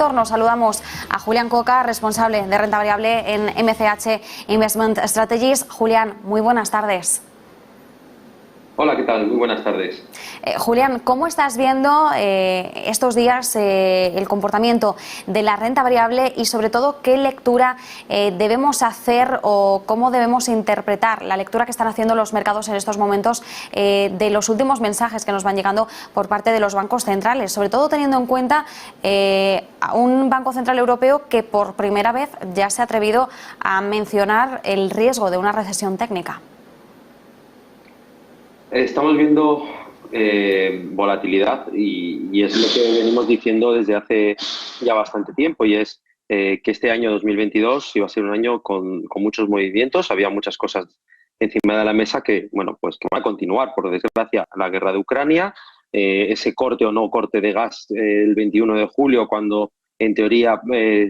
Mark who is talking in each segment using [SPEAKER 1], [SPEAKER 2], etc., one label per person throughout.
[SPEAKER 1] entorno saludamos a Julián Coca, responsable de renta variable en MCH Investment Strategies. Julián, muy buenas tardes.
[SPEAKER 2] Hola, ¿qué tal? Muy buenas tardes.
[SPEAKER 1] Julián, ¿cómo estás viendo estos días el comportamiento de la renta variable y sobre todo qué lectura debemos hacer o cómo debemos interpretar la lectura que están haciendo los mercados en estos momentos de los últimos mensajes que nos van llegando por parte de los bancos centrales, sobre todo teniendo en cuenta a un Banco Central Europeo que por primera vez ya se ha atrevido a mencionar el riesgo de una recesión técnica?
[SPEAKER 2] Estamos viendo volatilidad y es lo que venimos diciendo desde hace ya bastante tiempo, y es que este año 2022 iba a ser un año con muchos movimientos. Había muchas cosas encima de la mesa que, bueno, pues que van a continuar, por desgracia, la guerra de Ucrania, ese corte o no corte de gas el 21 de julio, cuando en teoría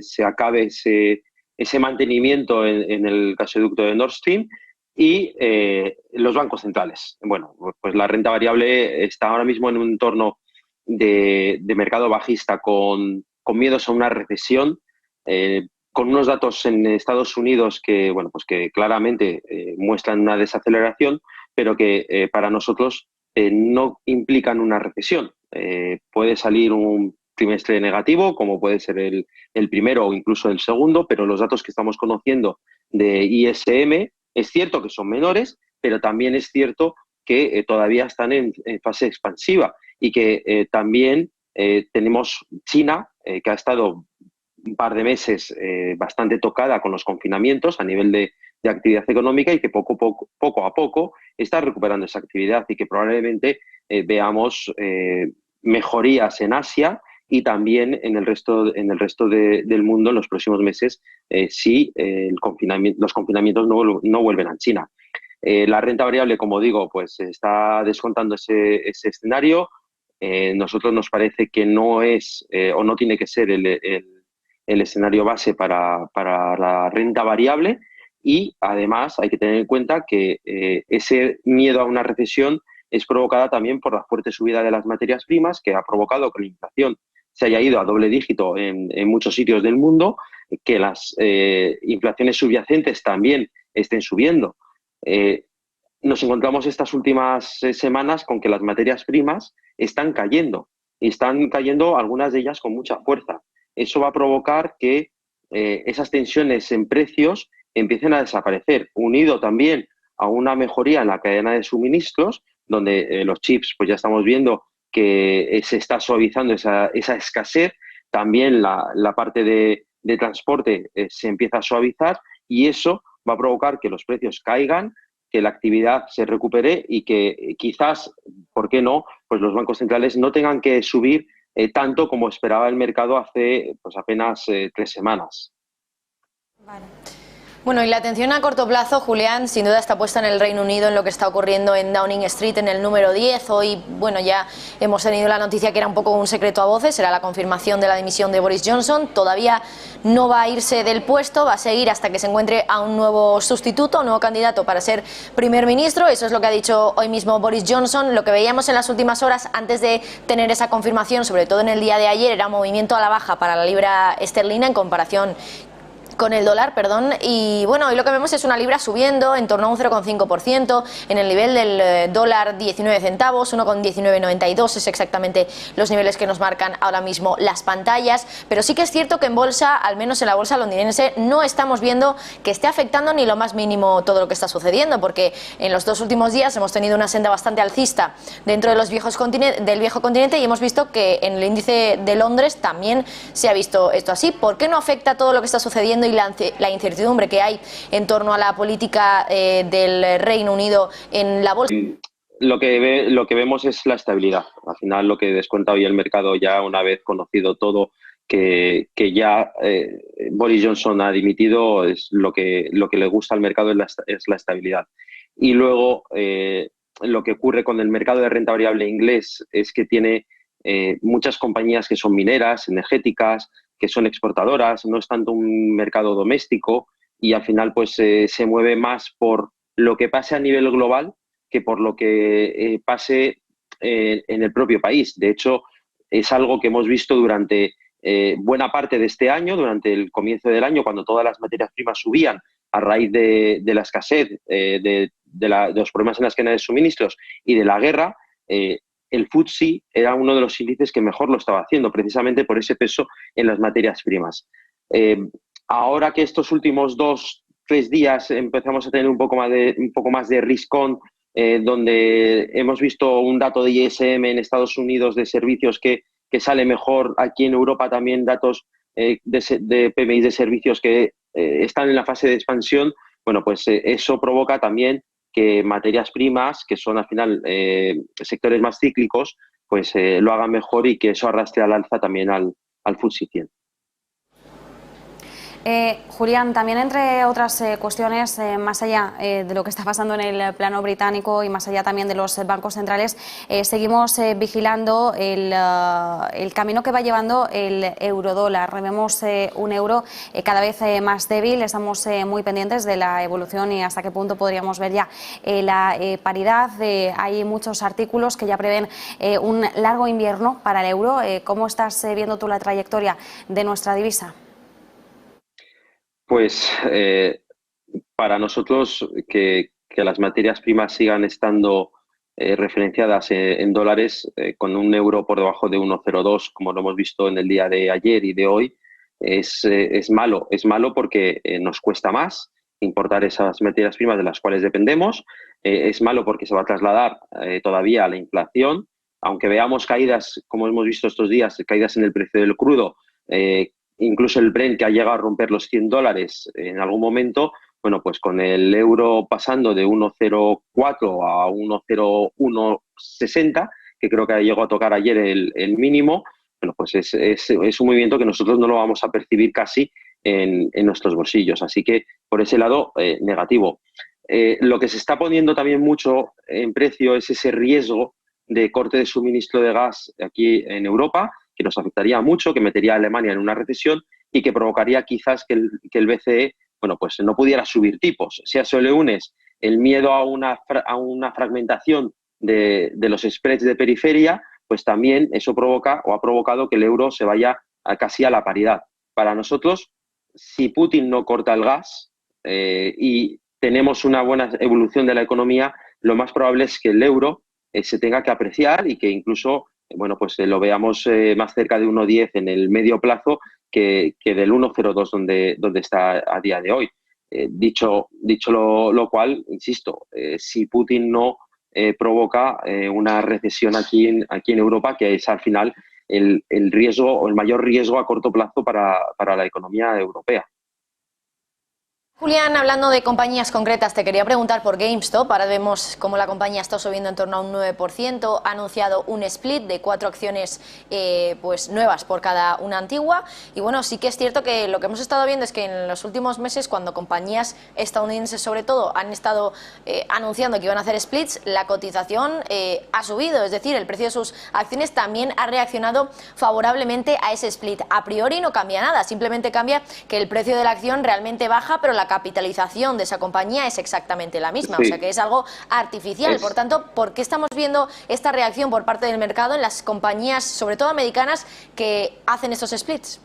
[SPEAKER 2] se acabe ese mantenimiento en el gasoducto de Nord Stream, y los bancos centrales. Bueno, pues la renta variable está ahora mismo en un entorno de mercado bajista con miedos a una recesión, con unos datos en Estados Unidos que, bueno, pues que claramente muestran una desaceleración, pero que para nosotros no implican una recesión. Puede salir un trimestre negativo, como puede ser el primero o incluso el segundo, pero los datos que estamos conociendo de ISM es cierto que son menores, pero también es cierto que todavía están en fase expansiva, y que también tenemos China, que ha estado un par de meses bastante tocada con los confinamientos a nivel de actividad económica, y que poco a poco está recuperando esa actividad, y que probablemente veamos mejorías en Asia y también en el resto del mundo en los próximos meses, si los confinamientos no vuelven a China. La renta variable, como digo, pues está descontando ese escenario. Nosotros nos parece que no es o no tiene que ser el escenario base para la renta variable, y además hay que tener en cuenta que ese miedo a una recesión es provocada también por la fuerte subida de las materias primas, que ha provocado que la inflación se haya ido a doble dígito en muchos sitios del mundo, que las inflaciones subyacentes también estén subiendo. Nos encontramos estas últimas semanas con que las materias primas están cayendo, y están cayendo algunas de ellas con mucha fuerza. Eso va a provocar que esas tensiones en precios empiecen a desaparecer, unido también a una mejoría en la cadena de suministros, donde los chips, pues ya estamos viendo que se está suavizando esa escasez. También la parte de transporte se empieza a suavizar, y eso va a provocar que los precios caigan, que la actividad se recupere, y que quizás, ¿por qué no?, pues los bancos centrales no tengan que subir tanto como esperaba el mercado hace pues apenas 3 semanas.
[SPEAKER 3] Vale. Bueno, y la atención a corto plazo, Julián, sin duda está puesta en el Reino Unido, en lo que está ocurriendo en Downing Street, en el número 10. Hoy, bueno, ya hemos tenido la noticia que era un poco un secreto a voces, era la confirmación de la dimisión de Boris Johnson. Todavía no va a irse del puesto, va a seguir hasta que se encuentre a un nuevo sustituto, un nuevo candidato para ser primer ministro. Eso es lo que ha dicho hoy mismo Boris Johnson. Lo que veíamos en las últimas horas antes de tener esa confirmación, sobre todo en el día de ayer, era un movimiento a la baja para la libra esterlina en comparación con el dólar, y bueno, hoy lo que vemos es una libra subiendo en torno a un 0,5% en el nivel del dólar 19 centavos, 1,1992 es exactamente los niveles que nos marcan ahora mismo las pantallas. Pero sí que es cierto que en bolsa, al menos en la bolsa londinense, no estamos viendo que esté afectando ni lo más mínimo todo lo que está sucediendo, porque en los 2 últimos días hemos tenido una senda bastante alcista dentro de los del viejo continente, y hemos visto que en el índice de Londres también se ha visto esto así. ¿Por qué no afecta todo lo que está sucediendo y la incertidumbre que hay en torno a la política del Reino Unido en la bolsa?
[SPEAKER 2] Lo que vemos es la estabilidad. Al final, lo que descuenta hoy el mercado, ya una vez conocido todo, que ya Boris Johnson ha dimitido, es lo que le gusta al mercado, es la estabilidad. Y luego lo que ocurre con el mercado de renta variable inglés es que tiene muchas compañías que son mineras, energéticas, que son exportadoras, no es tanto un mercado doméstico, y al final pues se mueve más por lo que pase a nivel global que por lo que pase en el propio país. De hecho, es algo que hemos visto durante buena parte de este año, durante el comienzo del año, cuando todas las materias primas subían a raíz de la escasez, de los problemas en las cadenas de suministros y de la guerra, el FTSE era uno de los índices que mejor lo estaba haciendo, precisamente por ese peso en las materias primas. Ahora que estos últimos 2-3 días empezamos a tener un poco más de risk-on, donde hemos visto un dato de ISM en Estados Unidos de servicios que sale mejor, aquí en Europa también datos de PMI de servicios que están en la fase de expansión, bueno, pues eso provoca también que materias primas, que son al final sectores más cíclicos, pues lo hagan mejor y que eso arrastre al alza también al FTSE 100.
[SPEAKER 1] Julián, también entre otras cuestiones, más allá de lo que está pasando en el plano británico y más allá también de los bancos centrales, seguimos vigilando el camino que va llevando el eurodólar. Vemos un euro cada vez más débil, estamos muy pendientes de la evolución y hasta qué punto podríamos ver ya la paridad. Hay muchos artículos que ya prevén un largo invierno para el euro. ¿Cómo estás viendo tú la trayectoria de nuestra divisa?
[SPEAKER 2] Pues para nosotros que las materias primas sigan estando referenciadas en dólares, con un euro por debajo de 1,02, como lo hemos visto en el día de ayer y de hoy, es malo. Es malo porque nos cuesta más importar esas materias primas de las cuales dependemos. Es malo porque se va a trasladar todavía a la inflación. Aunque veamos caídas, como hemos visto estos días, caídas en el precio del crudo, incluso el Brent, que ha llegado a romper los $100 en algún momento, bueno, pues con el euro pasando de 1,04 a 1,0160, que creo que llegó a tocar ayer el mínimo, bueno, pues es un movimiento que nosotros no lo vamos a percibir casi en nuestros bolsillos. Así que por ese lado, negativo. Lo que se está poniendo también mucho en precio es ese riesgo de corte de suministro de gas aquí en Europa, que nos afectaría mucho, que metería a Alemania en una recesión y que provocaría quizás que el BCE, bueno, pues no pudiera subir tipos. Si a eso le unes el miedo a una fragmentación de los spreads de periferia, pues también eso provoca o ha provocado que el euro se vaya casi a la paridad. Para nosotros, si Putin no corta el gas y tenemos una buena evolución de la economía, lo más probable es que el euro se tenga que apreciar y que incluso, bueno, pues lo veamos más cerca de 1,10 en el medio plazo que del 1,02 donde está a día de hoy. Dicho lo cual, insisto, si Putin no provoca una recesión aquí en Europa, que es al final el riesgo o el mayor riesgo a corto plazo para la economía europea.
[SPEAKER 3] Julián, hablando de compañías concretas, te quería preguntar por GameStop. Ahora vemos cómo la compañía está subiendo en torno a un 9%. Ha anunciado un split de 4 acciones pues nuevas por cada una antigua. Y bueno, sí que es cierto que lo que hemos estado viendo es que en los últimos meses, cuando compañías estadounidenses sobre todo han estado anunciando que iban a hacer splits, la cotización ha subido. Es decir, el precio de sus acciones también ha reaccionado favorablemente a ese split. A priori no cambia nada, simplemente cambia que el precio de la acción realmente baja, pero la capitalización de esa compañía es exactamente la misma, sí. O sea que es algo artificial. Por tanto, ¿por qué estamos viendo esta reacción por parte del mercado en las compañías, sobre todo americanas, que hacen estos splits?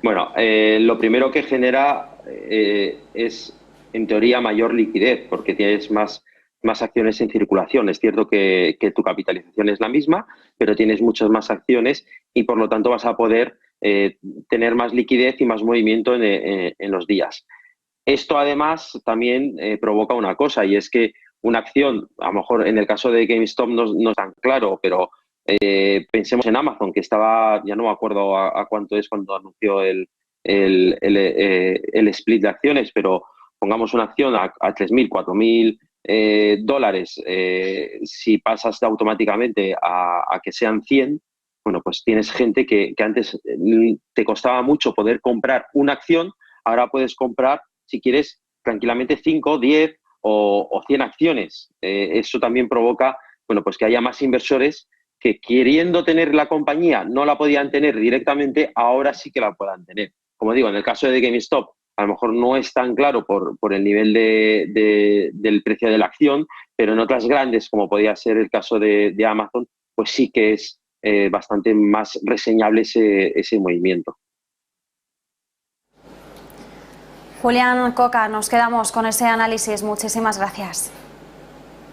[SPEAKER 2] Bueno, lo primero que genera es, en teoría, mayor liquidez, porque tienes más acciones en circulación. Es cierto que tu capitalización es la misma, pero tienes muchas más acciones y, por lo tanto, vas a poder tener más liquidez y más movimiento en los días. Esto además también provoca una cosa, y es que una acción, a lo mejor en el caso de GameStop no es tan claro, pero pensemos en Amazon, que estaba, ya no me acuerdo a cuánto es cuando anunció el split de acciones, pero pongamos una acción a 3.000, 4.000 dólares, si pasas automáticamente a que sean 100, bueno, pues tienes gente que antes te costaba mucho poder comprar una acción, ahora puedes comprar, si quieres, tranquilamente 5, 10 o 100 acciones. Eso también provoca, bueno, pues que haya más inversores que, queriendo tener la compañía, no la podían tener directamente, ahora sí que la puedan tener. Como digo, en el caso de GameStop, a lo mejor no es tan claro por el nivel del precio de la acción, pero en otras grandes, como podía ser el caso de Amazon, pues sí que es bastante más reseñable ese movimiento.
[SPEAKER 1] Julián Coca, nos quedamos con ese análisis. Muchísimas gracias.